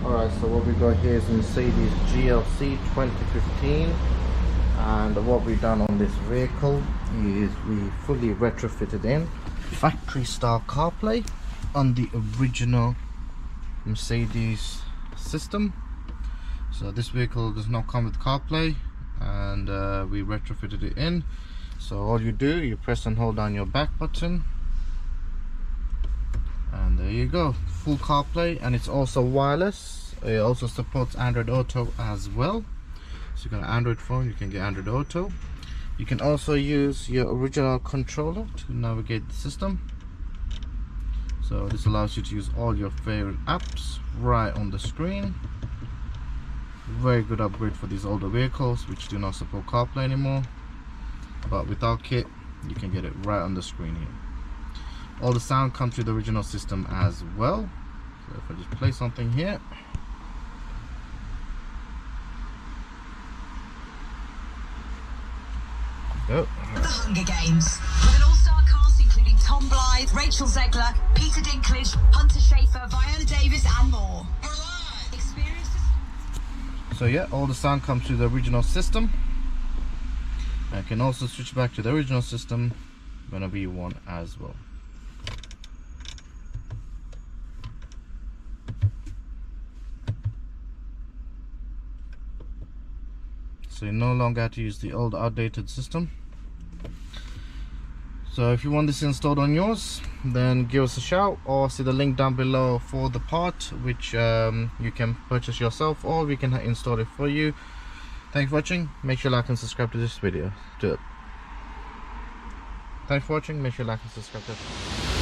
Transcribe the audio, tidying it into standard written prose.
Alright, so what we got here is Mercedes GLC 2015, and what we've done on this vehicle is we fully retrofitted in factory style CarPlay on the original Mercedes system. So this vehicle does not come with CarPlay, and we retrofitted it in. So all you do, you press and hold down your back button, and there you go, full CarPlay, and it's also wireless. It also supports Android Auto as well. So you got an Android phone, you can get Android Auto. You can also use your original controller to navigate the system. So this allows you to use all your favorite apps right on the screen. Very good upgrade for these older vehicles which do not support CarPlay anymore. But with our kit, you can get it right on the screen here. All the sound comes through the original system as well. So if I just play something here. Go. The Hunger Games, with an all-star cast including Tom Blythe, Rachel Zegler, Peter Dinklage, Hunter Schafer, Viola Davis, and more. So yeah, all the sound comes through the original system. I can also switch back to the original system whenever you want as well. So you no longer have to use the old outdated system. So if you want this installed on yours, then give us a shout, or see the link down below for the part which you can purchase yourself, or we can install it for you. Thanks for watching. Make sure you like and subscribe to this video. Thanks for watching. Make sure you like and subscribe to this video.